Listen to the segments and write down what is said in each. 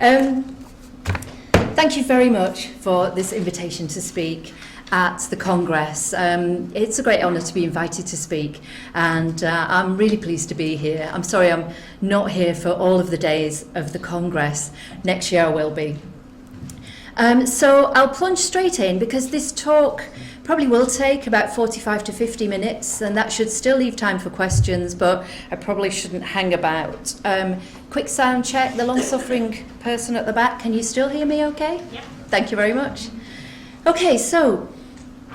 Thank you very much for this invitation to speak at the Congress. It's a great honour to be invited to speak, and I'm really pleased to be here. I'm sorry I'm not here for all of the days of the Congress. Next year I will be. So I'll plunge straight in, because this talk probably will take about 45 to 50 minutes, and that should still leave time for questions, but I probably shouldn't hang about. Quick sound check, the long-suffering person at the back, can you still hear me okay? Yeah. Thank you very much. Okay, so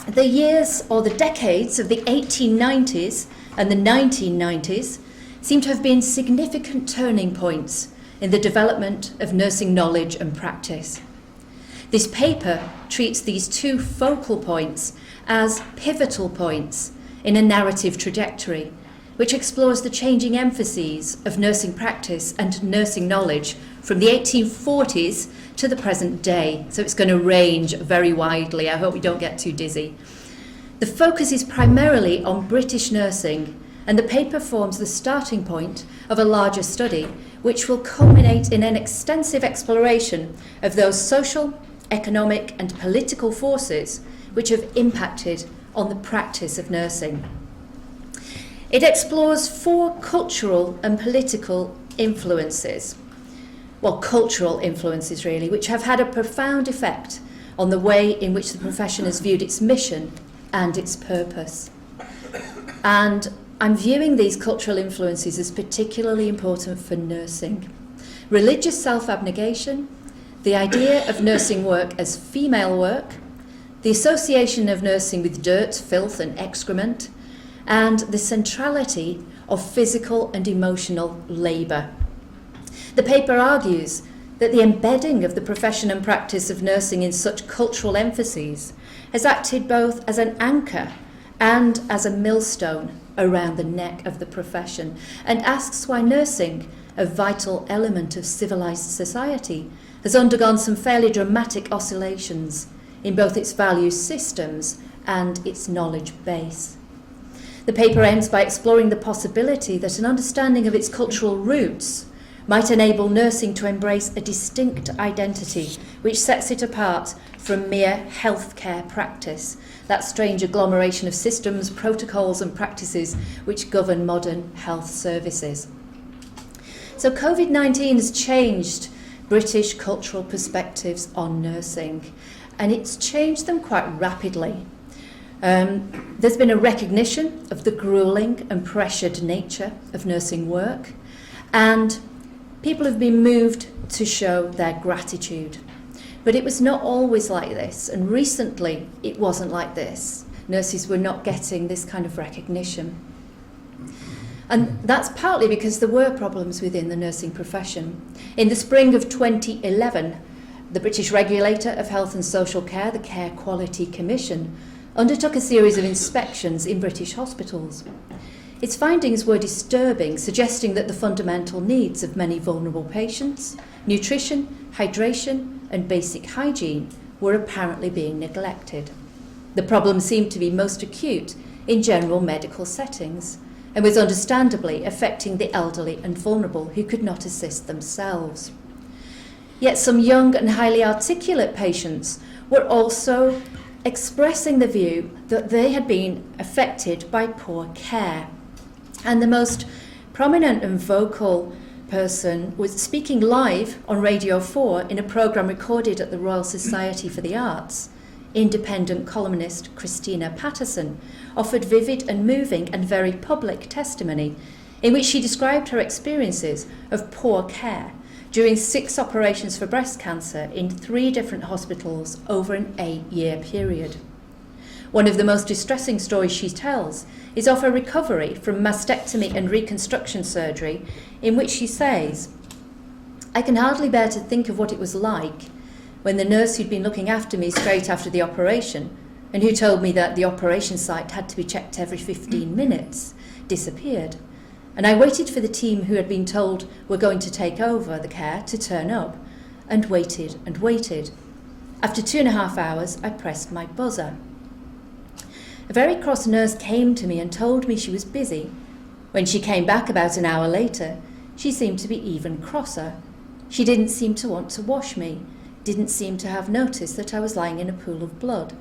the years or the decades of the 1890s and the 1990s seem to have been significant turning points in the development of nursing knowledge and practice. This paper treats these two focal points as pivotal points in a narrative trajectory, which explores the changing emphases of nursing practice and nursing knowledge from the 1840s to the present day. So it's going to range very widely. I hope we don't get too dizzy. The focus is primarily on British nursing, and the paper forms the starting point of a larger study, which will culminate in an extensive exploration of those social, economic and political forces which have impacted on the practice of nursing. It explores four cultural and political influences, well, cultural influences really, which have had a profound effect on the way in which the profession has viewed its mission and its purpose. And I'm viewing these cultural influences as particularly important for nursing. Religious self-abnegation, the idea of nursing work as female work, the association of nursing with dirt, filth and excrement, and the centrality of physical and emotional labour. The paper argues that the embedding of the profession and practice of nursing in such cultural emphases has acted both as an anchor and as a millstone around the neck of the profession, and asks why nursing, a vital element of civilised society, has undergone some fairly dramatic oscillations in both its value systems and its knowledge base. The paper ends by exploring the possibility that an understanding of its cultural roots might enable nursing to embrace a distinct identity which sets it apart from mere healthcare practice, that strange agglomeration of systems, protocols and practices which govern modern health services. So COVID-19 has changed British cultural perspectives on nursing, and it's changed them quite rapidly. There's been a recognition of the gruelling and pressured nature of nursing work, and people have been moved to show their gratitude. But it was not always like this, and recently it wasn't like this. Nurses were not getting this kind of recognition. And that's partly because there were problems within the nursing profession. In the spring of 2011, the British Regulator of Health and Social Care, the Care Quality Commission, undertook a series of inspections in British hospitals. Its findings were disturbing, suggesting that the fundamental needs of many vulnerable patients, nutrition, hydration, and basic hygiene, were apparently being neglected. The problem seemed to be most acute in general medical settings, and was understandably affecting the elderly and vulnerable who could not assist themselves. Yet some young and highly articulate patients were also expressing the view that they had been affected by poor care. And the most prominent and vocal person was speaking live on Radio 4 in a programme recorded at the Royal Society for the Arts. Independent columnist Christina Patterson offered vivid and moving and very public testimony in which she described her experiences of poor care during 6 operations for breast cancer in 3 different hospitals over an 8-year period. One of the most distressing stories she tells is of her recovery from mastectomy and reconstruction surgery, in which she says, "I can hardly bear to think of what it was like when the nurse who'd been looking after me straight after the operation, and who told me that the operation site had to be checked every 15 minutes, disappeared. And I waited for the team who had been told were going to take over the care to turn up, and waited and waited. After 2.5 hours, I pressed my buzzer. A very cross nurse came to me and told me she was busy. When she came back about an hour later, she seemed to be even crosser. She didn't seem to want to wash me, didn't seem to have noticed that I was lying in a pool of blood.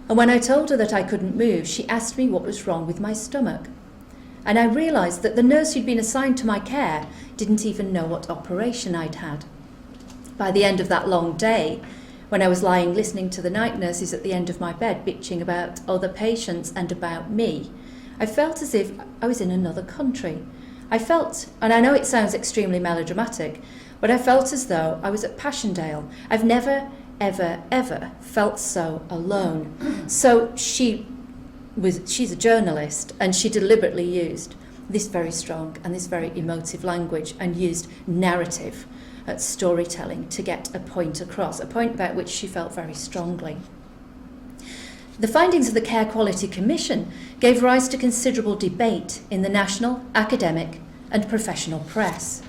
And when I told her that I couldn't move, she asked me what was wrong with my stomach. And I realised that the nurse who'd been assigned to my care didn't even know what operation I'd had. By the end of that long day, when I was lying listening to the night nurses at the end of my bed bitching about other patients and about me, I felt as if I was in another country. I felt, and I know it sounds extremely melodramatic, but I felt as though I was at Passchendaele. I've never, ever, ever felt so alone. So she's a journalist, and she deliberately used this very strong and this very emotive language and used narrative storytelling to get a point across, a point about which she felt very strongly. The findings of the Care Quality Commission gave rise to considerable debate in the national, academic and professional press.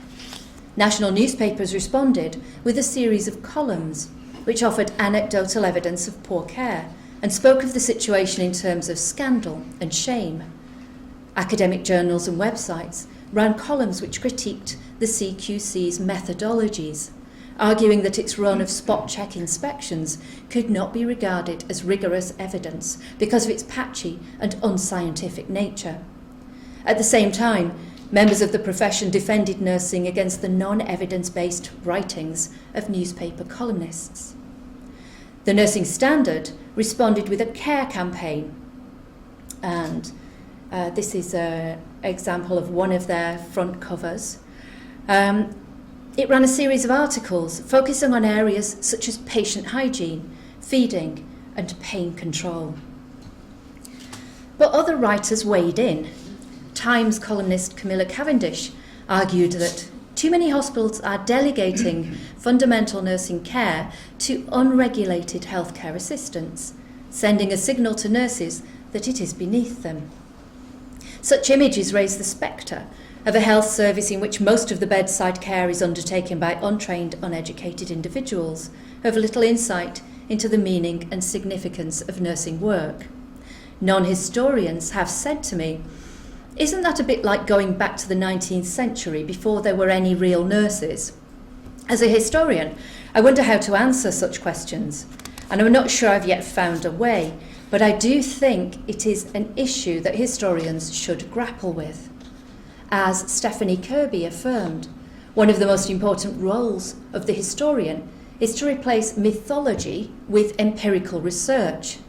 National newspapers responded with a series of columns which offered anecdotal evidence of poor care and spoke of the situation in terms of scandal and shame. Academic journals and websites ran columns which critiqued the CQC's methodologies, arguing that its run of spot-check inspections could not be regarded as rigorous evidence because of its patchy and unscientific nature. At the same time, members of the profession defended nursing against the non-evidence-based writings of newspaper columnists. The Nursing Standard responded with a care campaign, and this is an example of one of their front covers. It ran a series of articles focusing on areas such as patient hygiene, feeding, and pain control. But other writers weighed in. Times columnist Camilla Cavendish argued that too many hospitals are delegating fundamental nursing care to unregulated healthcare assistants, sending a signal to nurses that it is beneath them. Such images raise the spectre of a health service in which most of the bedside care is undertaken by untrained, uneducated individuals who have little insight into the meaning and significance of nursing work. Non-historians have said to me, "Isn't that a bit like going back to the 19th century before there were any real nurses?" As a historian, I wonder how to answer such questions, and I'm not sure I've yet found a way, but I do think it is an issue that historians should grapple with. As Stephanie Kirby affirmed, one of the most important roles of the historian is to replace mythology with empirical research,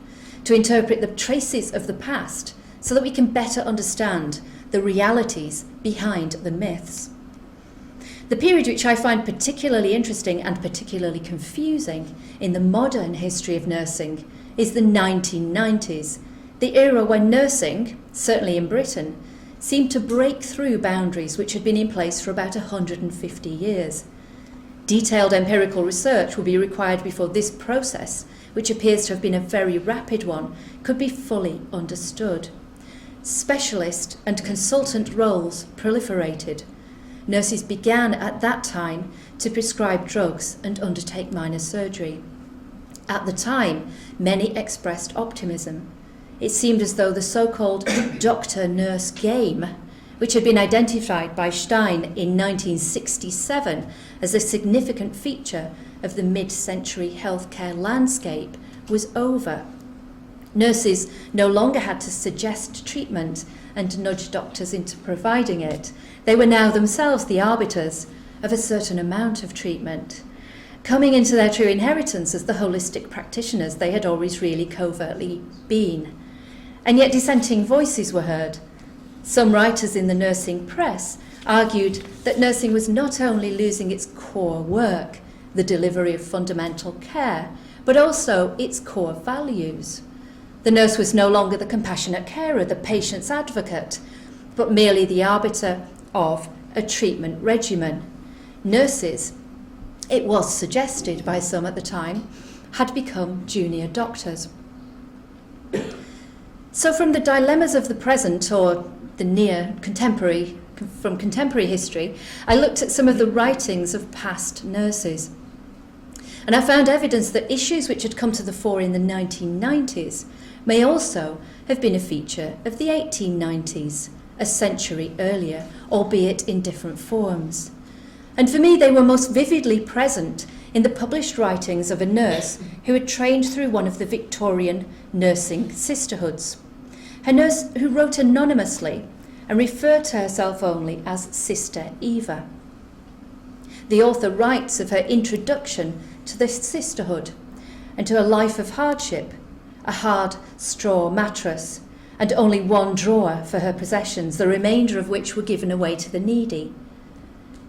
to interpret the traces of the past so that we can better understand the realities behind the myths. The period which I find particularly interesting and particularly confusing in the modern history of nursing is the 1990s, the era when nursing, certainly in Britain, seemed to break through boundaries which had been in place for about 150 years. Detailed empirical research will be required before this process, which appears to have been a very rapid one, could be fully understood. Specialist and consultant roles proliferated. Nurses began at that time to prescribe drugs and undertake minor surgery. At the time, many expressed optimism. It seemed as though the so-called doctor-nurse game, which had been identified by Stein in 1967 as a significant feature of the mid-century healthcare landscape, was over. Nurses no longer had to suggest treatment and nudge doctors into providing it. They were now themselves the arbiters of a certain amount of treatment, coming into their true inheritance as the holistic practitioners they had always really covertly been. And yet dissenting voices were heard. Some writers in the nursing press argued that nursing was not only losing its core work, the delivery of fundamental care, but also its core values. The nurse was no longer the compassionate carer, the patient's advocate, but merely the arbiter of a treatment regimen. Nurses, it was suggested by some at the time, had become junior doctors. So from the dilemmas of the present, or the near contemporary, from contemporary history, I looked at some of the writings of past nurses. And I found evidence that issues which had come to the fore in the 1990s may also have been a feature of the 1890s, a century earlier, albeit in different forms. And for me, they were most vividly present in the published writings of a nurse who had trained through one of the Victorian nursing sisterhoods. A nurse who wrote anonymously and referred to herself only as Sister Eva. The author writes of her introduction to the sisterhood and to a life of hardship, a hard straw mattress, and only one drawer for her possessions, the remainder of which were given away to the needy.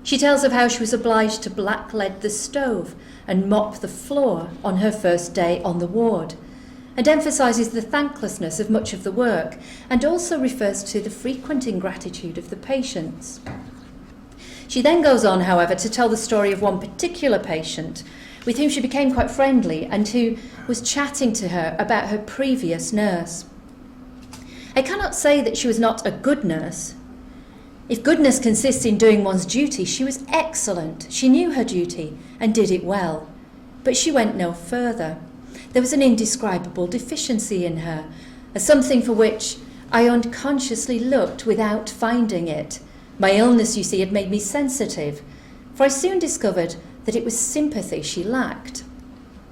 She tells of how she was obliged to blacklead the stove and mop the floor on her first day on the ward, and emphasises the thanklessness of much of the work, and also refers to the frequent ingratitude of the patients. She then goes on, however, to tell the story of one particular patient with whom she became quite friendly and who was chatting to her about her previous nurse. I cannot say that she was not a good nurse. If goodness consists in doing one's duty, she was excellent. She knew her duty and did it well. But she went no further. There was an indescribable deficiency in her, a something for which I unconsciously looked without finding it. My illness, you see, had made me sensitive, for I soon discovered that it was sympathy she lacked.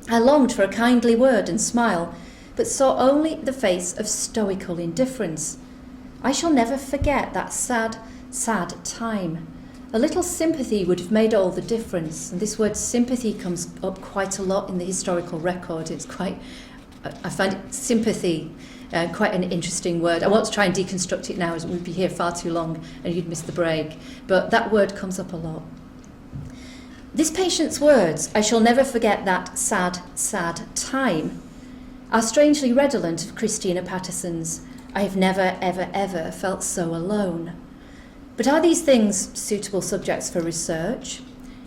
I longed for a kindly word and smile, but saw only the face of stoical indifference. I shall never forget that sad time. A little sympathy would have made all the difference. And this word sympathy comes up quite a lot in the historical record. I find it sympathy quite an interesting word. I want to try and deconstruct it now, as we'd be here far too long and you'd miss the break. But that word comes up a lot. This patient's words, I shall never forget that sad time, are strangely redolent of Christina Patterson's, I have never, ever, ever felt so alone. But are these things suitable subjects for research?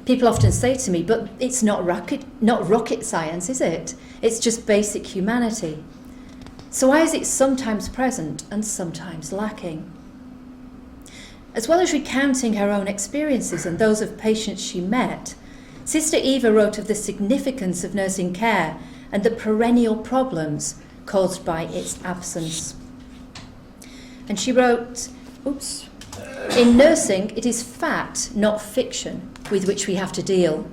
People often say to me, but it's not rocket science, is it? It's just basic humanity. So why is it sometimes present and sometimes lacking? As well as recounting her own experiences and those of patients she met, Sister Eva wrote of the significance of nursing care and the perennial problems caused by its absence. And she wrote, in nursing, it is fact, not fiction, with which we have to deal.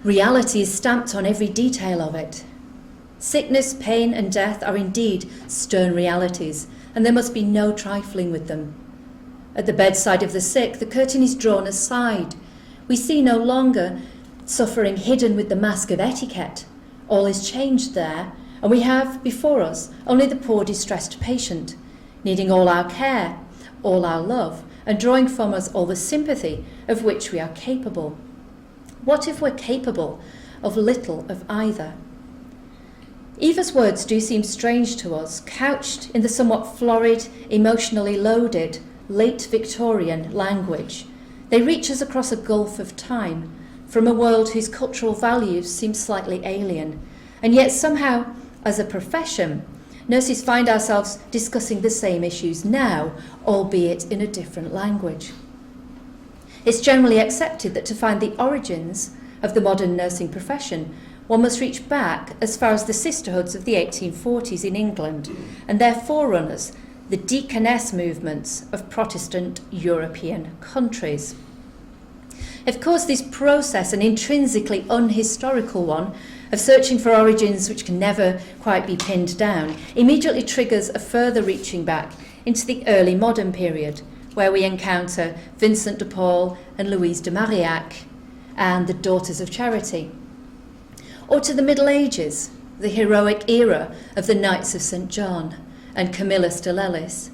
Reality is stamped on every detail of it. Sickness, pain, and death are indeed stern realities, and there must be no trifling with them. At the bedside of the sick, the curtain is drawn aside. We see no longer suffering hidden with the mask of etiquette. All is changed there, and we have before us only the poor distressed patient, needing all our care, all our love, and drawing from us all the sympathy of which we are capable. What if we're capable of little of either? Eva's words do seem strange to us, couched in the somewhat florid, emotionally loaded, late Victorian language. They reach us across a gulf of time, from a world whose cultural values seem slightly alien, and yet somehow, as a profession, nurses find ourselves discussing the same issues now, albeit in a different language. It's generally accepted that to find the origins of the modern nursing profession, one must reach back as far as the sisterhoods of the 1840s in England and their forerunners, the deaconess movements of Protestant European countries. Of course, this process, an intrinsically unhistorical one, of searching for origins which can never quite be pinned down, immediately triggers a further reaching back into the early modern period, where we encounter Vincent de Paul and Louise de Marillac and the Daughters of Charity. Or to the Middle Ages, the heroic era of the Knights of St. John and Camillus de Lellis.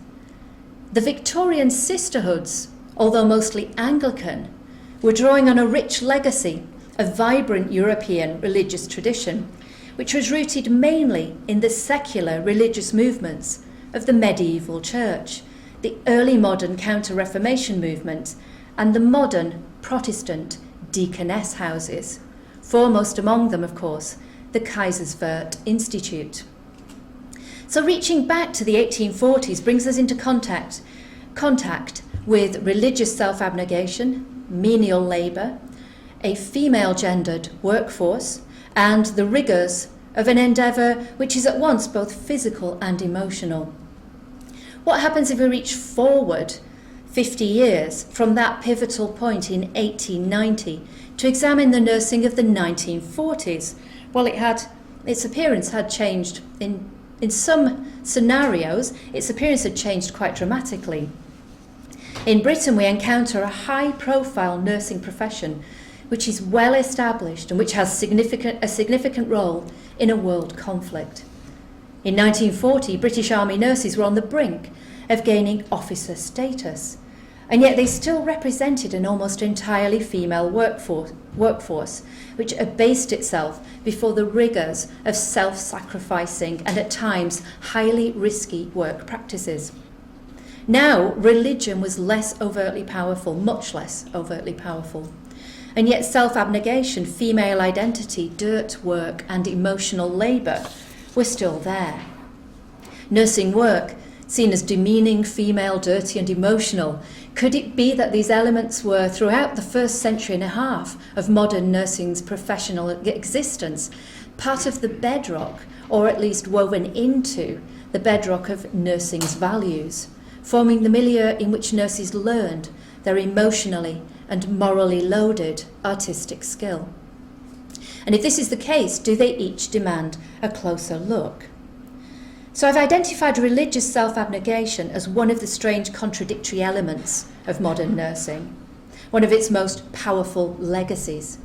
The Victorian sisterhoods, although mostly Anglican, were drawing on a rich legacy of vibrant European religious tradition, which was rooted mainly in the secular religious movements of the medieval church, the early modern Counter-Reformation movement, and the modern Protestant deaconess houses, foremost among them, of course, the Kaiserswerth Institute. So reaching back to the 1840s brings us into contact with religious self-abnegation, menial labour, a female-gendered workforce, and the rigours of an endeavour which is at once both physical and emotional. What happens if we reach forward 50 years from that pivotal point in 1890 to examine the nursing of the 1940s. Well, its appearance had changed in some scenarios. Its appearance had changed quite dramatically. In Britain, we encounter a high-profile nursing profession which is well established and which has a significant role in a world conflict. In 1940, British Army nurses were on the brink of gaining officer status, and yet they still represented an almost entirely female workforce, which abased itself before the rigours of self-sacrificing and at times highly risky work practices. Now, religion was less overtly powerful, much less overtly powerful. And yet self-abnegation, female identity, dirt work and emotional labour were still there. Nursing work, seen as demeaning, female, dirty and emotional, could it be that these elements were, throughout the first century and a half of modern nursing's professional existence, part of the bedrock, or at least woven into the bedrock of nursing's values, forming the milieu in which nurses learned their emotionally and morally loaded artistic skill? And if this is the case, do they each demand a closer look? So I've identified religious self-abnegation as one of the strange contradictory elements of modern nursing, one of its most powerful legacies.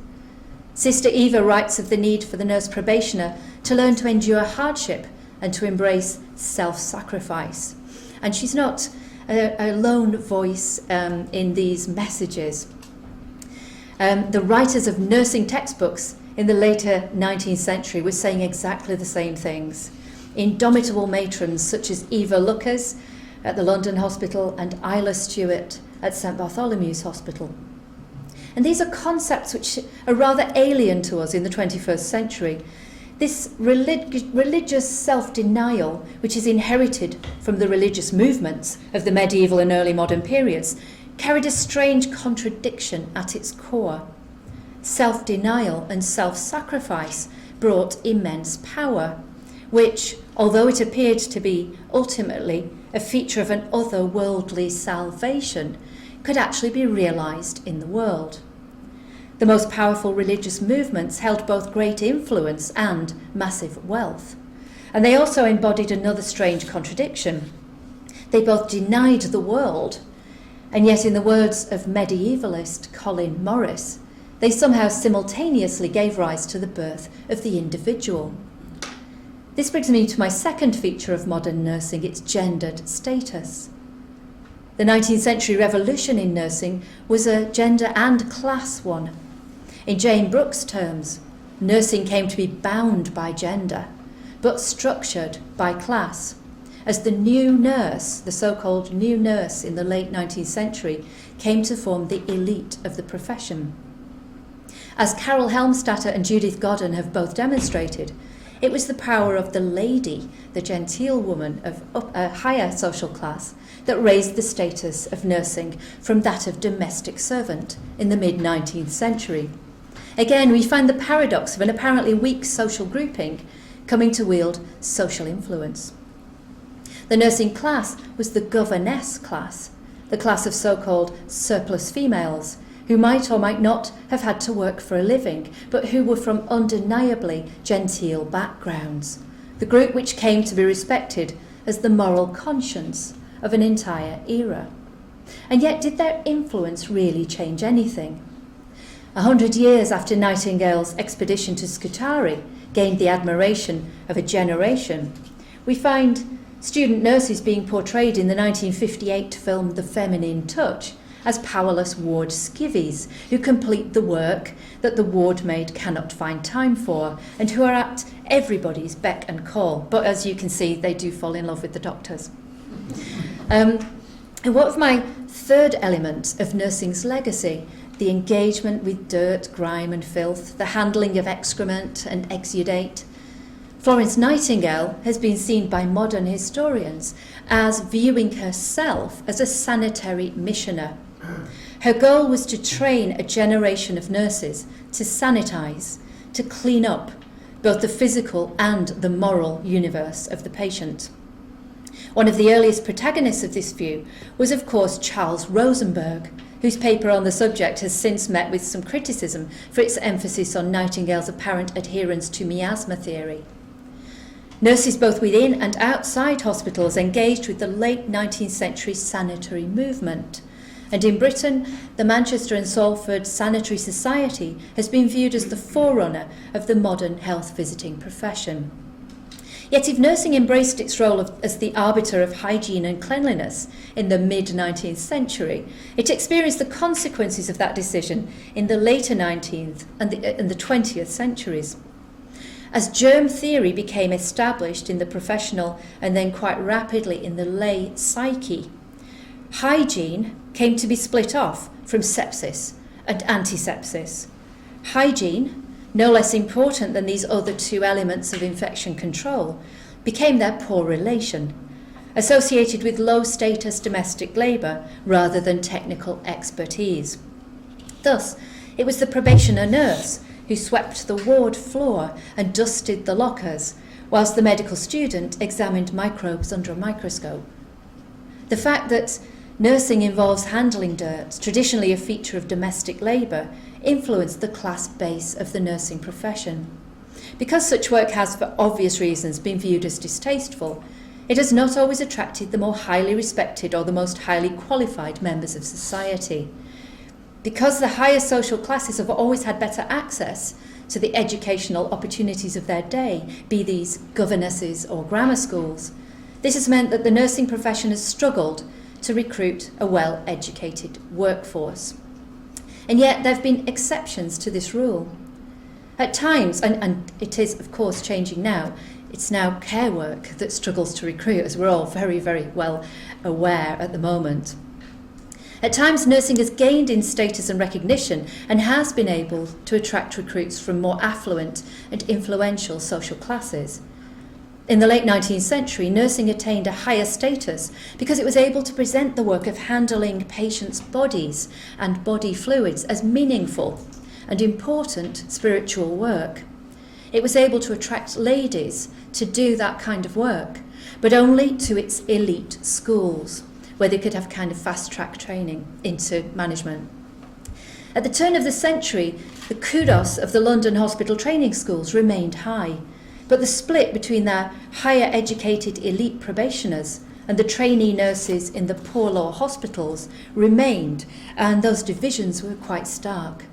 Sister Eva writes of the need for the nurse probationer to learn to endure hardship and to embrace self-sacrifice. And she's not a lone voice in these messages. The writers of nursing textbooks in the later 19th century were saying exactly the same things. Indomitable matrons such as Eva Luckers at the London Hospital and Isla Stewart at St Bartholomew's Hospital. And these are concepts which are rather alien to us in the 21st century. This religious self-denial, which is inherited from the religious movements of the medieval and early modern periods, carried a strange contradiction at its core. Self-denial and self-sacrifice brought immense power, which, although it appeared to be ultimately a feature of an otherworldly salvation, could actually be realised in the world. The most powerful religious movements held both great influence and massive wealth. And they also embodied another strange contradiction. They both denied the world, and yet, in the words of medievalist Colin Morris, they somehow simultaneously gave rise to the birth of the individual. This brings me to my second feature of modern nursing, its gendered status. The 19th century revolution in nursing was a gender and class one. In Jane Brooks' terms, nursing came to be bound by gender, but structured by class, as the new nurse, the so-called new nurse in the late 19th century, came to form the elite of the profession. As Carol Helmstatter and Judith Godden have both demonstrated, it was the power of the lady, the genteel woman of a higher social class, that raised the status of nursing from that of domestic servant in the mid-19th century. Again, we find the paradox of an apparently weak social grouping coming to wield social influence. The nursing class was the governess class, the class of so-called surplus females, who might or might not have had to work for a living, but who were from undeniably genteel backgrounds, the group which came to be respected as the moral conscience of an entire era. And yet, did their influence really change anything? 100 years after Nightingale's expedition to Scutari gained the admiration of a generation, we find student nurses being portrayed in the 1958 film The Feminine Touch as powerless ward skivvies who complete the work that the ward maid cannot find time for and who are at everybody's beck and call. But as you can see, they do fall in love with the doctors. And what of my third element of nursing's legacy? The engagement with dirt, grime and filth, the handling of excrement and exudate. Florence Nightingale has been seen by modern historians as viewing herself as a sanitary missioner. Her goal was to train a generation of nurses to sanitize, to clean up both the physical and the moral universe of the patient. One of the earliest protagonists of this view was, of course, Charles Rosenberg, whose paper on the subject has since met with some criticism for its emphasis on Nightingale's apparent adherence to miasma theory. Nurses both within and outside hospitals engaged with the late 19th century sanitary movement. And in Britain, the Manchester and Salford Sanitary Society has been viewed as the forerunner of the modern health visiting profession. Yet if nursing embraced its role as the arbiter of hygiene and cleanliness in the mid-19th century, it experienced the consequences of that decision in the later 19th and the 20th centuries. As germ theory became established in the professional and then quite rapidly in the lay psyche, hygiene came to be split off from sepsis and antisepsis. Hygiene, no less important than these other two elements of infection control, became their poor relation, associated with low-status domestic labour rather than technical expertise. Thus, it was the probationer nurse who swept the ward floor and dusted the lockers, whilst the medical student examined microbes under a microscope. The fact that nursing involves handling dirt, traditionally a feature of domestic labour, influenced the class base of the nursing profession. Because such work has, for obvious reasons, been viewed as distasteful, it has not always attracted the more highly respected or the most highly qualified members of society. Because the higher social classes have always had better access to the educational opportunities of their day, be these governesses or grammar schools, this has meant that the nursing profession has struggled to recruit a well-educated workforce. And yet there have been exceptions to this rule. At times, and it is of course changing now, it's now care work that struggles to recruit, as we're all very, very well aware at the moment. At times, nursing has gained in status and recognition and has been able to attract recruits from more affluent and influential social classes. In the late 19th century, nursing attained a higher status because it was able to present the work of handling patients' bodies and body fluids as meaningful and important spiritual work. It was able to attract ladies to do that kind of work, but only to its elite schools, where they could have kind of fast-track training into management. At the turn of the century, the kudos of the London hospital training schools remained high, but the split between their higher educated elite probationers and the trainee nurses in the poor law hospitals remained, and those divisions were quite stark.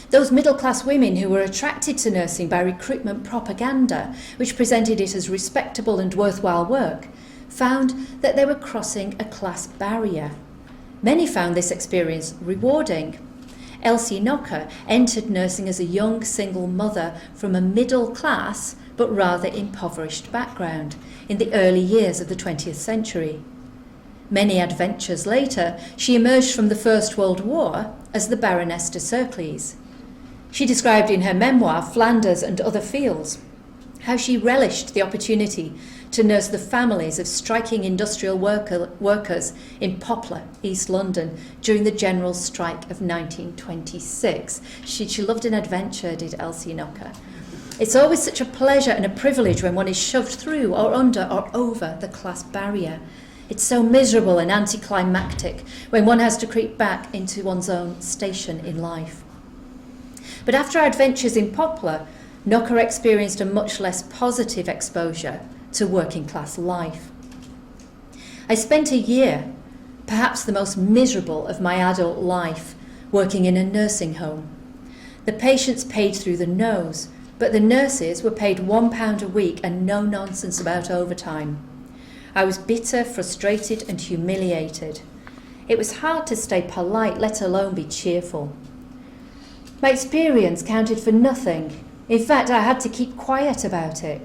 Those middle-class women who were attracted to nursing by recruitment propaganda, which presented it as respectable and worthwhile work, found that they were crossing a class barrier. Many found this experience rewarding. Elsie Knocker entered nursing as a young single mother from a middle-class but rather impoverished background in the early years of the 20th century. Many adventures later, she emerged from the First World War as the Baroness de Cercles. She described in her memoir, Flanders and Other Fields, how she relished the opportunity to nurse the families of striking industrial workers in Poplar, East London, during the general strike of 1926. She loved an adventure, did Elsie Knocker. It's always such a pleasure and a privilege when one is shoved through or under or over the class barrier. It's so miserable and anticlimactic when one has to creep back into one's own station in life. But after our adventures in Poplar, Knocker experienced a much less positive exposure to working class life. I spent a year, perhaps the most miserable of my adult life, working in a nursing home. The patients paid through the nose, but the nurses were paid £1 a week and no nonsense about overtime. I was bitter, frustrated and humiliated. It was hard to stay polite, let alone be cheerful. My experience counted for nothing. In fact, I had to keep quiet about it.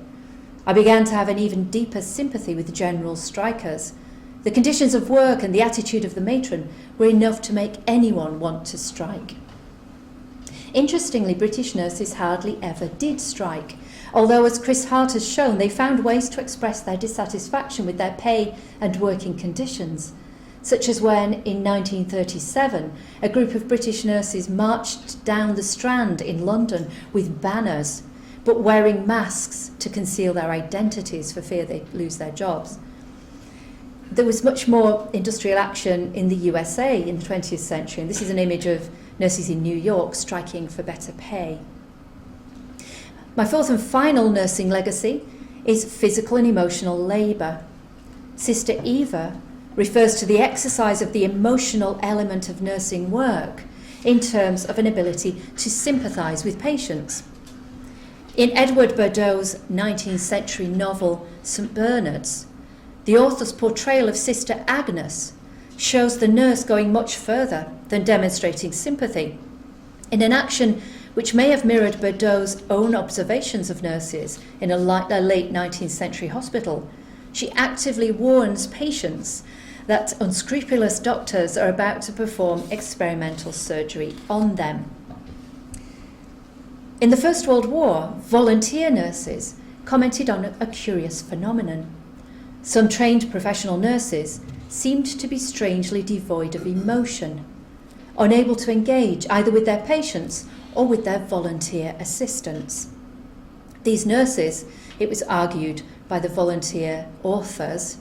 I began to have an even deeper sympathy with the general strikers. The conditions of work and the attitude of the matron were enough to make anyone want to strike. Interestingly, British nurses hardly ever did strike, although, as Chris Hart has shown, they found ways to express their dissatisfaction with their pay and working conditions, such as when, in 1937, a group of British nurses marched down the Strand in London with banners, but wearing masks to conceal their identities for fear they lose their jobs. There was much more industrial action in the USA in the 20th century, and this is an image of nurses in New York striking for better pay. My fourth and final nursing legacy is physical and emotional labour. Sister Eva refers to the exercise of the emotional element of nursing work in terms of an ability to sympathise with patients. In Edward Bordeaux's 19th century novel St Bernard's, the author's portrayal of Sister Agnes shows the nurse going much further than demonstrating sympathy. In an action which may have mirrored Bordeaux's own observations of nurses in a late 19th century hospital, she actively warns patients that unscrupulous doctors are about to perform experimental surgery on them. In the First World War, volunteer nurses commented on a curious phenomenon. Some trained professional nurses seemed to be strangely devoid of emotion, unable to engage either with their patients or with their volunteer assistants. These nurses, it was argued by the volunteer authors,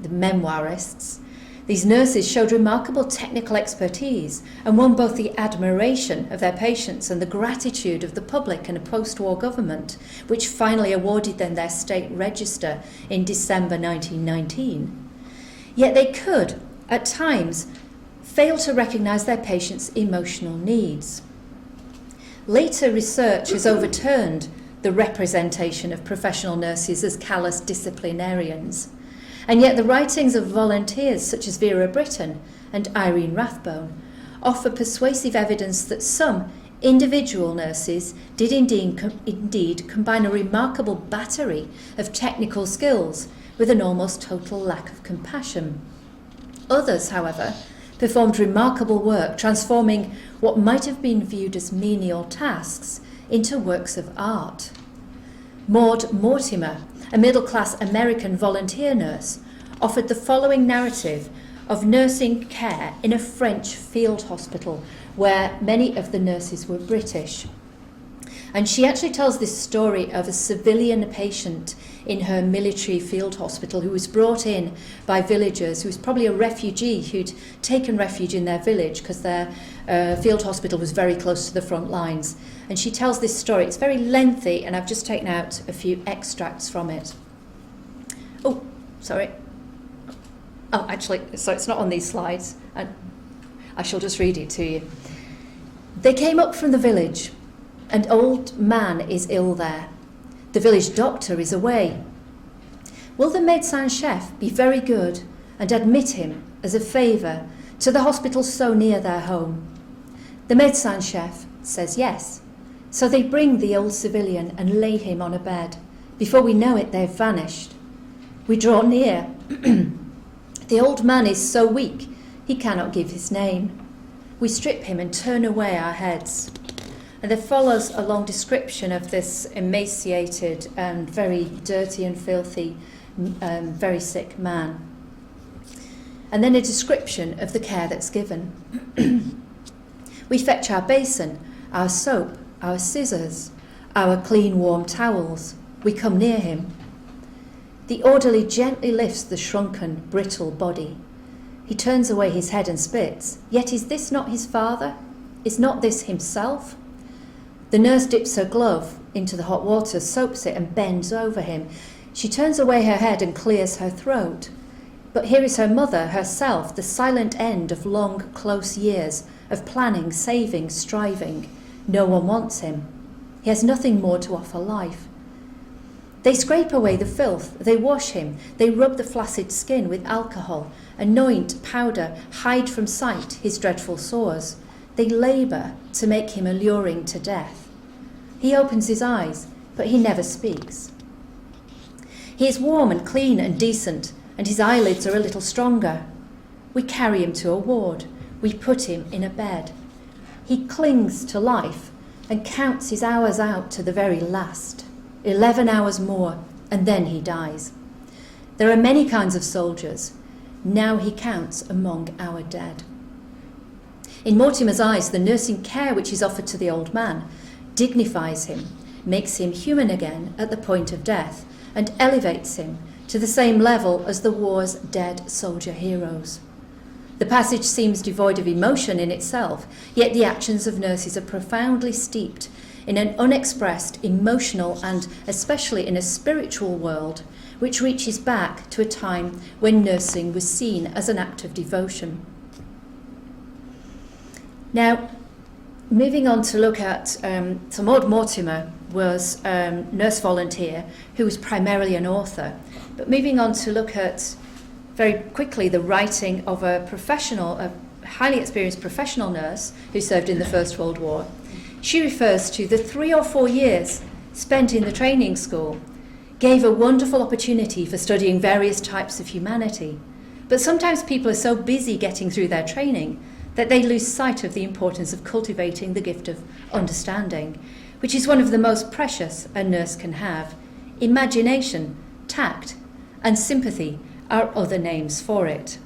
the memoirists, these nurses showed remarkable technical expertise and won both the admiration of their patients and the gratitude of the public and a post-war government, which finally awarded them their state register in December 1919. Yet they could, at times, fail to recognise their patients' emotional needs. Later research has overturned the representation of professional nurses as callous disciplinarians. And yet the writings of volunteers such as Vera Brittain and Irene Rathbone offer persuasive evidence that some individual nurses did indeed combine a remarkable battery of technical skills with an almost total lack of compassion. Others, however, performed remarkable work, transforming what might have been viewed as menial tasks into works of art. Maud Mortimer, a middle-class American volunteer nurse, offered the following narrative of nursing care in a French field hospital where many of the nurses were British. And she actually tells this story of a civilian patient in her military field hospital who was brought in by villagers, who was probably a refugee who'd taken refuge in their village because their field hospital was very close to the front lines. And she tells this story. It's very lengthy, and I've just taken out a few extracts from it. Oh, sorry. Oh, actually, so it's not on these slides. And I shall just read it to you. They came up from the village. An old man is ill there. The village doctor is away. Will the médecin-chef be very good and admit him as a favour to the hospital so near their home? The médecin-chef says yes. So they bring the old civilian and lay him on a bed. Before we know it, they've vanished. We draw near. The old man is so weak, he cannot give his name. We strip him and turn away our heads. And there follows a long description of this emaciated and very dirty and filthy, very sick man. And then a description of the care that's given. We fetch our basin, our soap, our scissors, our clean warm towels. We come near him. The orderly gently lifts the shrunken, brittle body. He turns away his head and spits. Yet is this not his father? Is not this himself? The nurse dips her glove into the hot water, soaps it and bends over him. She turns away her head and clears her throat. But here is her mother, herself, the silent end of long, close years of planning, saving, striving. No one wants him. He has nothing more to offer life. They scrape away the filth, they wash him, they rub the flaccid skin with alcohol, anoint, powder, hide from sight his dreadful sores. They labour to make him alluring to death. He opens his eyes, but he never speaks. He is warm and clean and decent, and his eyelids are a little stronger. We carry him to a ward. We put him in a bed. He clings to life and counts his hours out to the very last. 11 hours more, and then he dies. There are many kinds of soldiers. Now he counts among our dead. In Mortimer's eyes, the nursing care which is offered to the old man dignifies him, makes him human again at the point of death and elevates him to the same level as the war's dead soldier heroes. The passage seems devoid of emotion in itself, yet the actions of nurses are profoundly steeped in an unexpressed emotional and especially in a spiritual world which reaches back to a time when nursing was seen as an act of devotion. Now, moving on to look at, so Maud Mortimer was a nurse volunteer who was primarily an author, but moving on to look at very quickly the writing of a highly experienced professional nurse who served in the First World War. She refers to the 3 or 4 years spent in the training school gave a wonderful opportunity for studying various types of humanity. But sometimes people are so busy getting through their training that they lose sight of the importance of cultivating the gift of understanding, which is one of the most precious a nurse can have. Imagination, tact, and sympathy are other names for it.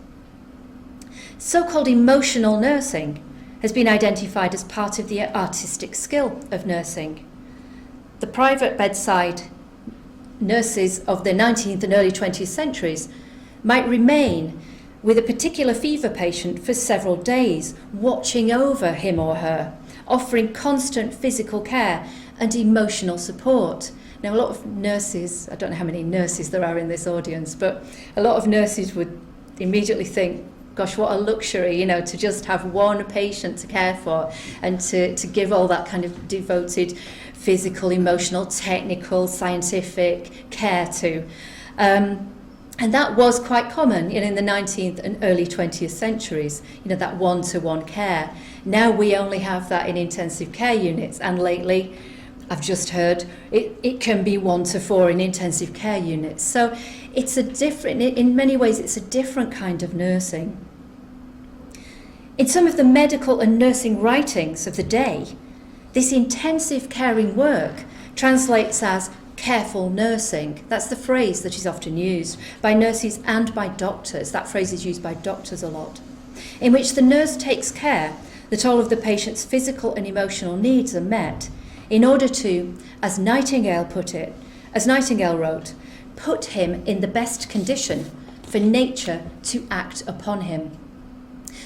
So-called emotional nursing has been identified as part of the artistic skill of nursing. The private bedside nurses of the 19th and early 20th centuries might remain with a particular fever patient for several days, watching over him or her, offering constant physical care and emotional support. Now, a lot of nurses, I don't know how many nurses there are in this audience, but a lot of nurses would immediately think, gosh, what a luxury, to just have one patient to care for and to give all that kind of devoted physical, emotional, technical, scientific care to. And that was quite common in the 19th and early 20th centuries, that one-to-one care. Now we only have that in intensive care units, and lately, I've just heard, it can be 1-4 in intensive care units. So it's in many ways, it's a different kind of nursing. In some of the medical and nursing writings of the day, this intensive caring work translates as careful nursing. That's the phrase that is often used by nurses and by doctors. That phrase is used by doctors a lot, in which the nurse takes care that all of the patient's physical and emotional needs are met in order to, as Nightingale wrote, put him in the best condition for nature to act upon him.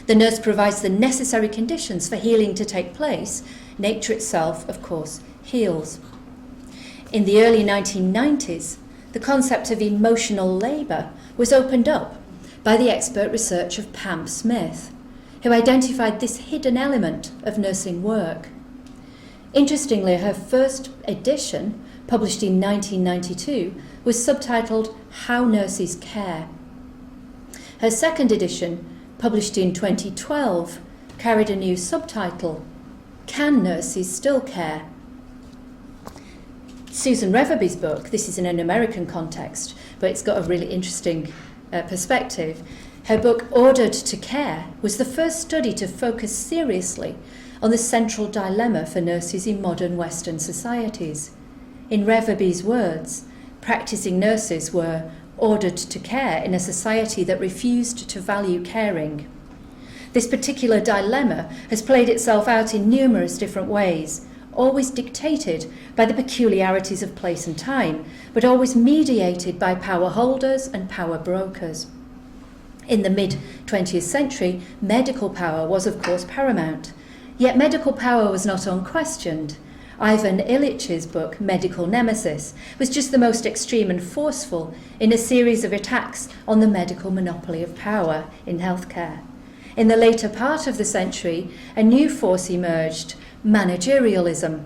The nurse provides the necessary conditions for healing to take place. Nature itself, of course, heals. In the early 1990s, the concept of emotional labour was opened up by the expert research of Pam Smith, who identified this hidden element of nursing work. Interestingly, her first edition, published in 1992, was subtitled How Nurses Care. Her second edition, published in 2012, carried a new subtitle, Can Nurses Still Care? Susan Reverby's book, this is in an American context, but it's got a really interesting perspective. Her book, Ordered to Care, was the first study to focus seriously on the central dilemma for nurses in modern Western societies. In Reverby's words, practicing nurses were ordered to care in a society that refused to value caring. This particular dilemma has played itself out in numerous different ways, always dictated by the peculiarities of place and time, but always mediated by power holders and power brokers. In the mid-20th century, medical power was of course paramount, yet medical power was not unquestioned. Ivan Illich's book, Medical Nemesis, was just the most extreme and forceful in a series of attacks on the medical monopoly of power in healthcare. In the later part of the century, a new force emerged, managerialism,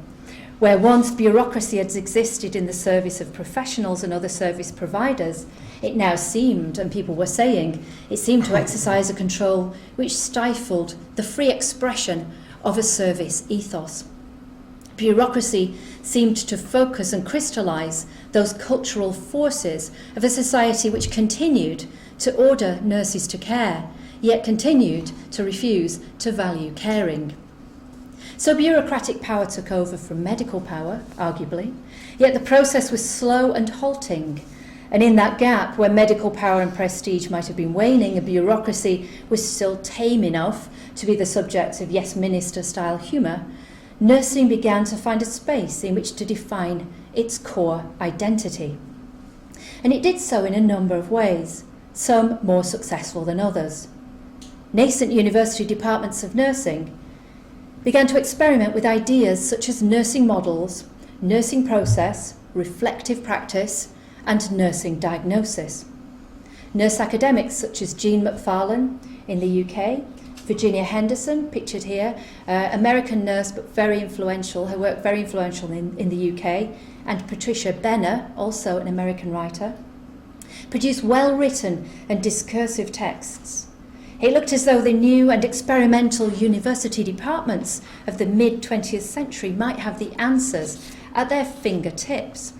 where once bureaucracy had existed in the service of professionals and other service providers, it now seemed, and people were saying, it seemed to exercise a control which stifled the free expression of a service ethos. Bureaucracy seemed to focus and crystallize those cultural forces of a society which continued to order nurses to care, yet continued to refuse to value caring. So bureaucratic power took over from medical power, arguably, yet the process was slow and halting. And in that gap where medical power and prestige might have been waning and bureaucracy was still tame enough to be the subject of yes minister style humour, nursing began to find a space in which to define its core identity. And it did so in a number of ways, some more successful than others. Nascent university departments of nursing began to experiment with ideas such as nursing models, nursing process, reflective practice, and nursing diagnosis. Nurse academics such as Jean McFarlane in the UK, Virginia Henderson, pictured here, American nurse but very influential, her work very influential in the UK, and Patricia Benner, also an American writer, produced well-written and discursive texts. It looked as though the new and experimental university departments of the mid-20th century might have the answers at their fingertips.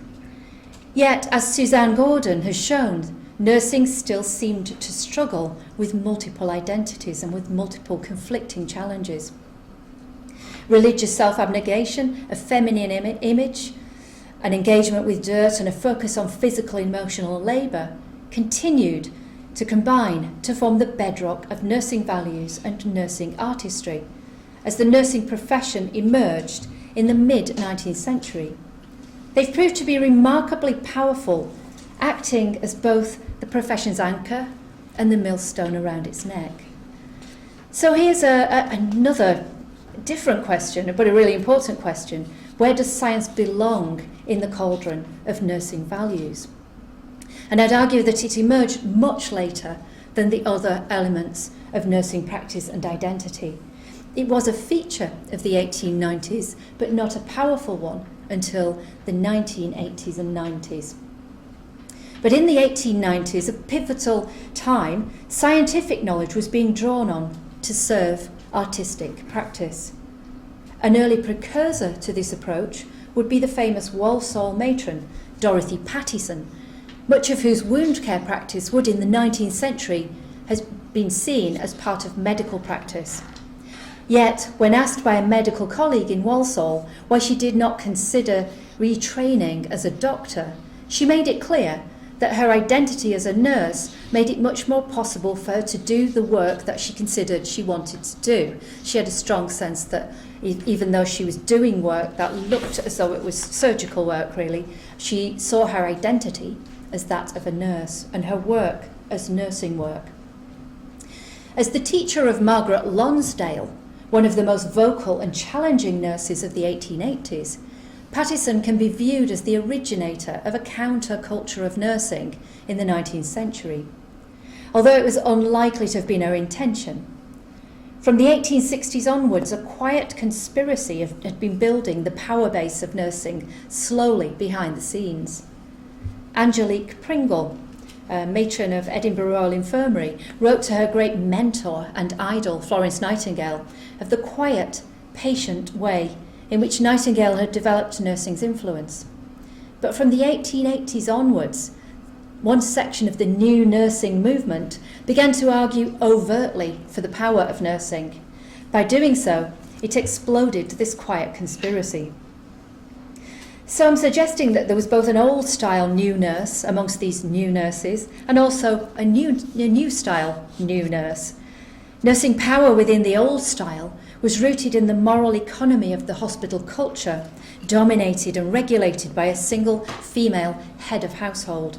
Yet, as Suzanne Gordon has shown, nursing still seemed to struggle with multiple identities and with multiple conflicting challenges. Religious self-abnegation, a feminine image, an engagement with dirt and a focus on physical and emotional labour continued to combine to form the bedrock of nursing values and nursing artistry as the nursing profession emerged in the mid-19th century. They've proved to be remarkably powerful, acting as both the profession's anchor and the millstone around its neck. So here's another different question, but a really important question. Where does science belong in the cauldron of nursing values? And I'd argue that it emerged much later than the other elements of nursing practice and identity. It was a feature of the 1890s, but not a powerful one until the 1980s and 90s. But in the 1890s, a pivotal time, scientific knowledge was being drawn on to serve artistic practice. An early precursor to this approach would be the famous Walsall matron, Dorothy Pattison, much of whose wound care practice would in the 19th century has been seen as part of medical practice. Yet, when asked by a medical colleague in Walsall why she did not consider retraining as a doctor, she made it clear that her identity as a nurse made it much more possible for her to do the work that she considered she wanted to do. She had a strong sense that even though she was doing work that looked as though it was surgical work really, she saw her identity as that of a nurse and her work as nursing work. As the teacher of Margaret Lonsdale, one of the most vocal and challenging nurses of the 1880s, Pattison can be viewed as the originator of a counter-culture of nursing in the 19th century, although it was unlikely to have been her intention. From the 1860s onwards, a quiet conspiracy had been building the power base of nursing slowly behind the scenes. Angelique Pringle, matron of Edinburgh Royal Infirmary, wrote to her great mentor and idol, Florence Nightingale, of the quiet, patient way in which Nightingale had developed nursing's influence. But from the 1880s onwards, one section of the new nursing movement began to argue overtly for the power of nursing. By doing so, it exploded this quiet conspiracy. So I'm suggesting that there was both an old-style new nurse amongst these new nurses and also a new-style new nurse. Nursing power within the old style was rooted in the moral economy of the hospital culture, dominated and regulated by a single female head of household.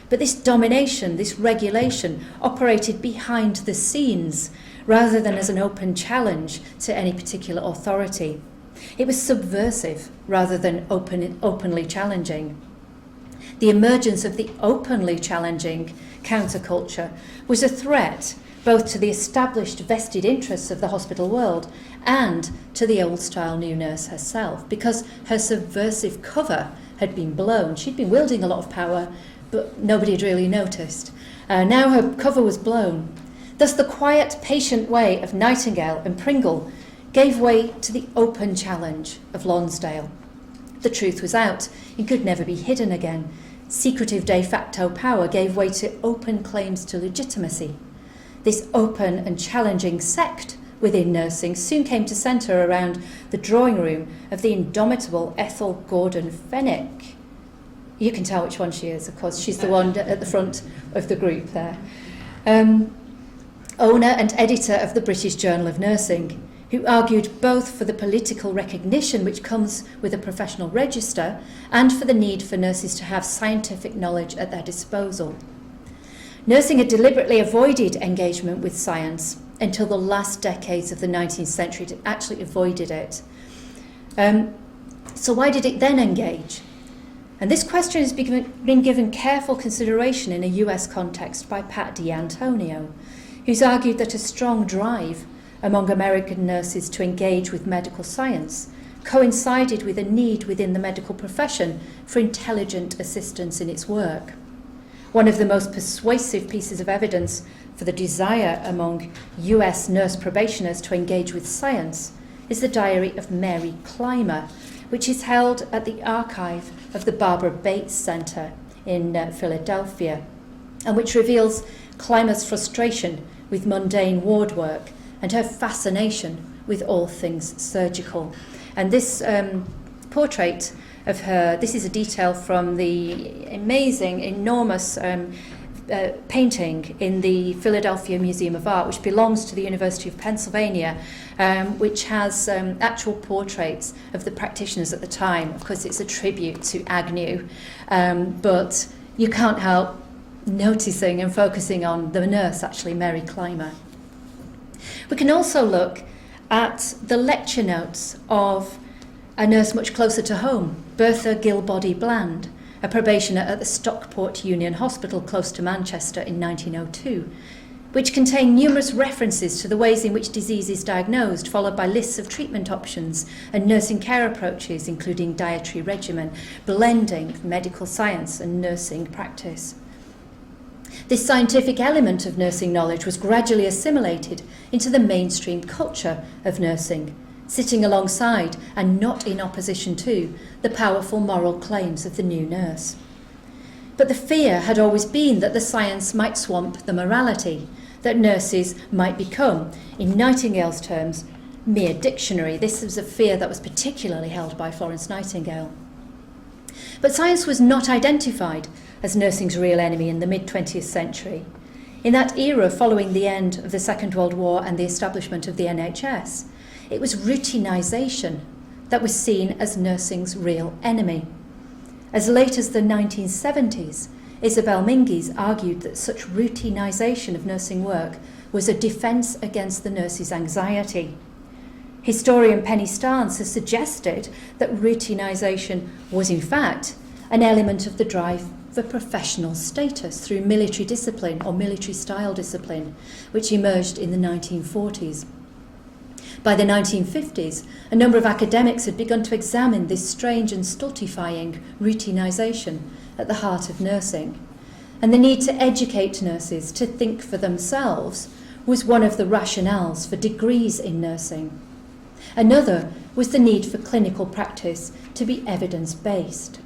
But this domination, this regulation, operated behind the scenes rather than as an open challenge to any particular authority. It was subversive rather than openly challenging. The emergence of the openly challenging counterculture was a threat both to the established vested interests of the hospital world and to the old-style new nurse herself, because her subversive cover had been blown. She'd been wielding a lot of power, but nobody had really noticed. Now her cover was blown. Thus the quiet, patient way of Nightingale and Pringle gave way to the open challenge of Lonsdale. The truth was out. It could never be hidden again. Secretive de facto power gave way to open claims to legitimacy. This open and challenging sect within nursing soon came to centre around the drawing room of the indomitable Ethel Gordon Fenwick. You can tell which one she is, of course. She's the one at the front of the group there. Owner and editor of the British Journal of Nursing, who argued both for the political recognition which comes with a professional register and for the need for nurses to have scientific knowledge at their disposal. Nursing had deliberately avoided engagement with science until the last decades of the 19th century. It actually avoided it. So why did it then engage? And this question has been given careful consideration in a US context by Pat D'Antonio, who's argued that a strong drive among American nurses to engage with medical science coincided with a need within the medical profession for intelligent assistance in its work. One of the most persuasive pieces of evidence for the desire among US nurse probationers to engage with science is the diary of Mary Clymer, which is held at the archive of the Barbara Bates Center in Philadelphia, and which reveals Clymer's frustration with mundane ward work and her fascination with all things surgical. And this portrait of her, this is a detail from the amazing, enormous painting in the Philadelphia Museum of Art, which belongs to the University of Pennsylvania, which has actual portraits of the practitioners at the time. Of course, it's a tribute to Agnew, but you can't help noticing and focusing on the nurse, actually, Mary Clymer. We can also look at the lecture notes of a nurse much closer to home, Bertha Gilbody Bland, a probationer at the Stockport Union Hospital close to Manchester in 1902, which contain numerous references to the ways in which disease is diagnosed, followed by lists of treatment options and nursing care approaches, including dietary regimen, blending medical science and nursing practice. This scientific element of nursing knowledge was gradually assimilated into the mainstream culture of nursing, sitting alongside and not in opposition to the powerful moral claims of the new nurse. But the fear had always been that the science might swamp the morality, that nurses might become, in Nightingale's terms, mere dictionary. This was a fear that was particularly held by Florence Nightingale. But science was not identified as nursing's real enemy in the mid-20th century. In that era following the end of the Second World War and the establishment of the NHS, it was routinization that was seen as nursing's real enemy. As late as the 1970s, Isabel Minguez argued that such routinization of nursing work was a defence against the nurse's anxiety. Historian Penny Starnes has suggested that routinization was in fact an element of the drive for professional status through military discipline or military style discipline, which emerged in the 1940s. By the 1950s, a number of academics had begun to examine this strange and stultifying routinization at the heart of nursing. And the need to educate nurses to think for themselves was one of the rationales for degrees in nursing. Another was the need for clinical practice to be evidence-based.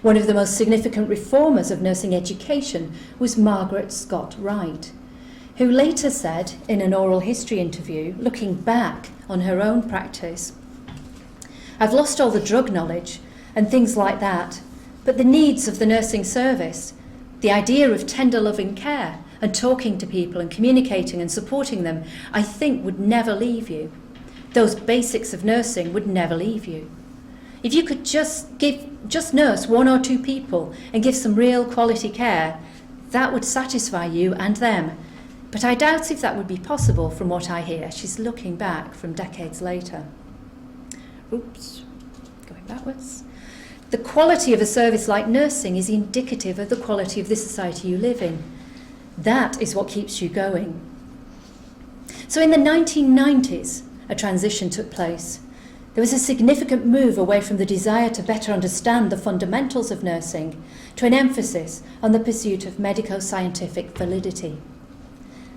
One of the most significant reformers of nursing education was Margaret Scott Wright, who later said in an oral history interview, looking back on her own practice, "I've lost all the drug knowledge and things like that, but the needs of the nursing service, the idea of tender loving care and talking to people and communicating and supporting them, I think would never leave you. Those basics of nursing would never leave you. If you could just nurse one or two people and give some real quality care, that would satisfy you and them. But I doubt if that would be possible from what I hear." She's looking back from decades later. Oops, going backwards. The quality of a service like nursing is indicative of the quality of the society you live in. That is what keeps you going. So in the 1990s, a transition took place. There was a significant move away from the desire to better understand the fundamentals of nursing to an emphasis on the pursuit of medico-scientific validity.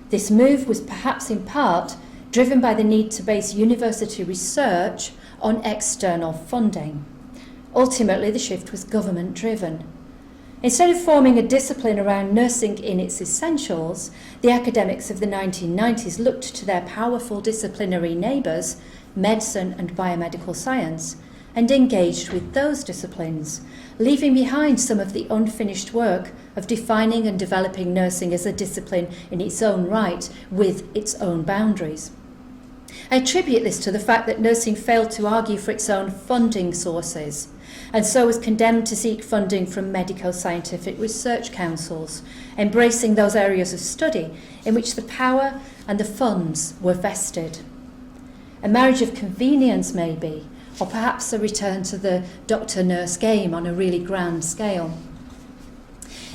This move was perhaps in part driven by the need to base university research on external funding. Ultimately, the shift was government-driven. Instead of forming a discipline around nursing in its essentials, the academics of the 1990s looked to their powerful disciplinary neighbours, medicine and biomedical science, and engaged with those disciplines, leaving behind some of the unfinished work of defining and developing nursing as a discipline in its own right with its own boundaries. I attribute this to the fact that nursing failed to argue for its own funding sources, and so was condemned to seek funding from medico-scientific research councils, embracing those areas of study in which the power and the funds were vested. A marriage of convenience, maybe, or perhaps a return to the doctor-nurse game on a really grand scale.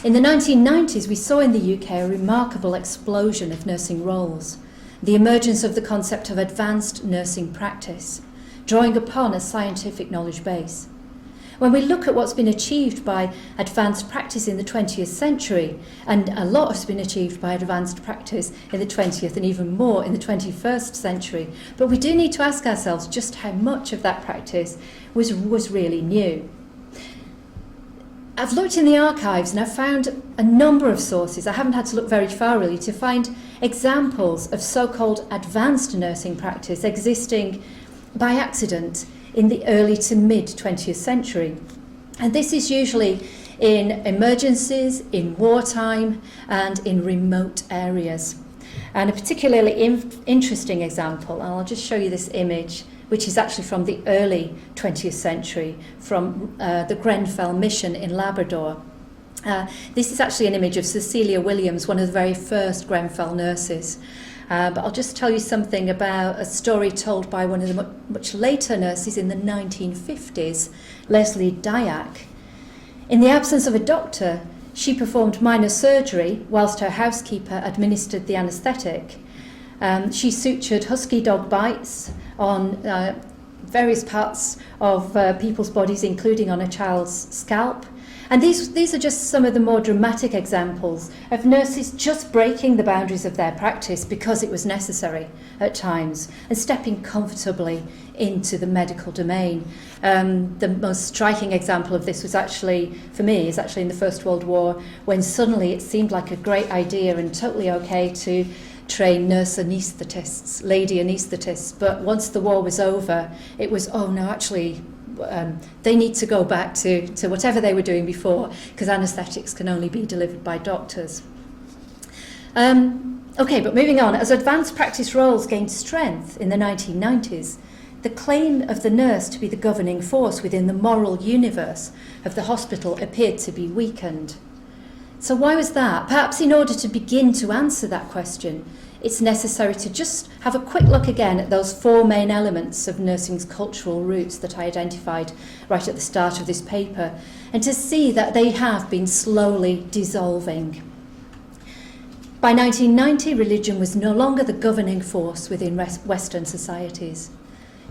In the 1990s, we saw in the UK a remarkable explosion of nursing roles, the emergence of the concept of advanced nursing practice, drawing upon a scientific knowledge base. When we look at what's been achieved by advanced practice in the 20th century, and a lot has been achieved by advanced practice in the 20th and even more in the 21st century, but we do need to ask ourselves just how much of that practice was really new. I've looked in the archives and I've found a number of sources. I haven't had to look very far really to find examples of so-called advanced nursing practice existing by accident in the early to mid 20th century. And this is usually in emergencies, in wartime, and in remote areas. And a particularly interesting example, and I'll just show you this image, which is actually from the early 20th century, from the Grenfell mission in Labrador. This is actually an image of Cecilia Williams, one of the very first Grenfell nurses. But I'll just tell you something about a story told by one of the much later nurses in the 1950s, Leslie Dyack. In the absence of a doctor, she performed minor surgery whilst her housekeeper administered the anaesthetic. She sutured husky dog bites on various parts of people's bodies, including on a child's scalp. And these are just some of the more dramatic examples of nurses just breaking the boundaries of their practice because it was necessary at times and stepping comfortably into the medical domain. The most striking example of this was actually, for me, is actually in the First World War, when suddenly it seemed like a great idea and totally okay to train nurse anaesthetists, lady anaesthetists. But once the war was over, it was, oh no, actually, they need to go back to whatever they were doing before, because anaesthetics can only be delivered by doctors. Okay, but moving on, as advanced practice roles gained strength in the 1990s, the claim of the nurse to be the governing force within the moral universe of the hospital appeared to be weakened. So why was that? Perhaps in order to begin to answer that question, it's necessary to just have a quick look again at those four main elements of nursing's cultural roots that I identified right at the start of this paper, and to see that they have been slowly dissolving. By 1990, religion was no longer the governing force within Western societies.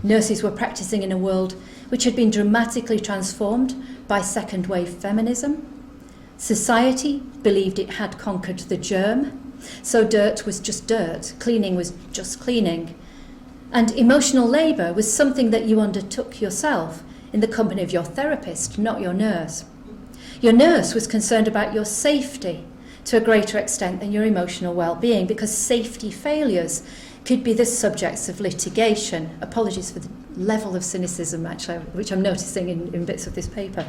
Nurses were practicing in a world which had been dramatically transformed by second-wave feminism. Society believed it had conquered the germ, so dirt was just dirt, cleaning was just cleaning. And emotional labour was something that you undertook yourself in the company of your therapist, not your nurse. Your nurse was concerned about your safety to a greater extent than your emotional well-being, because safety failures could be the subjects of litigation. Apologies for the level of cynicism, actually, which I'm noticing in bits of this paper.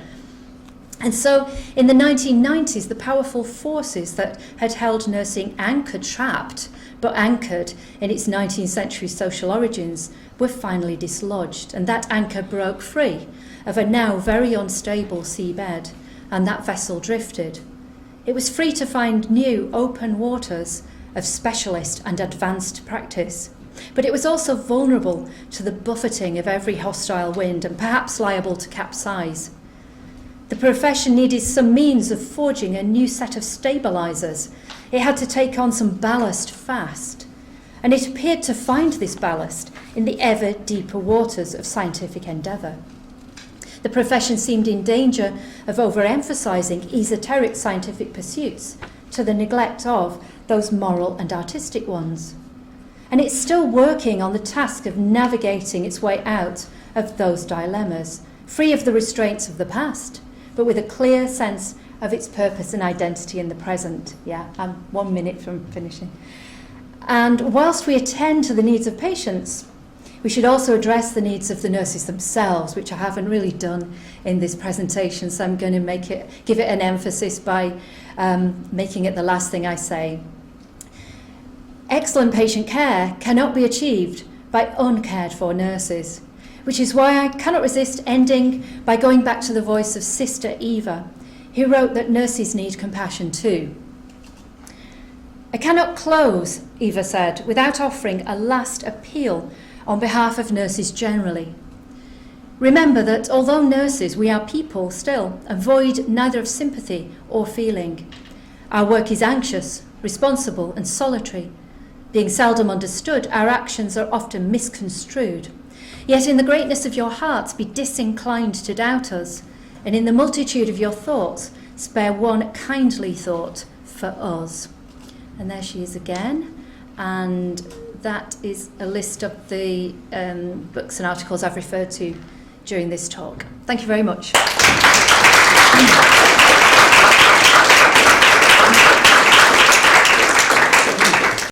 And so in the 1990s, the powerful forces that had held nursing trapped, but anchored in its 19th century social origins, were finally dislodged. And that anchor broke free of a now very unstable seabed, and that vessel drifted. It was free to find new open waters of specialist and advanced practice. But it was also vulnerable to the buffeting of every hostile wind and perhaps liable to capsize. The profession needed some means of forging a new set of stabilisers. It had to take on some ballast fast. And it appeared to find this ballast in the ever deeper waters of scientific endeavour. The profession seemed in danger of overemphasising esoteric scientific pursuits to the neglect of those moral and artistic ones. And it's still working on the task of navigating its way out of those dilemmas, free of the restraints of the past, but with a clear sense of its purpose and identity in the present. Yeah, I'm 1 minute from finishing. And whilst we attend to the needs of patients, we should also address the needs of the nurses themselves, which I haven't really done in this presentation, so I'm going to give it an emphasis by making it the last thing I say. Excellent patient care cannot be achieved by uncared for nurses, which is why I cannot resist ending by going back to the voice of Sister Eva, who wrote that nurses need compassion too. I cannot close, Eva said, without offering a last appeal on behalf of nurses generally. Remember that although nurses, we are people still, and void neither of sympathy or feeling. Our work is anxious, responsible and solitary. Being seldom understood, our actions are often misconstrued. Yet in the greatness of your hearts be disinclined to doubt us, and in the multitude of your thoughts spare one kindly thought for us. And there she is again, and that is a list of the books and articles I've referred to during this talk. Thank you very much.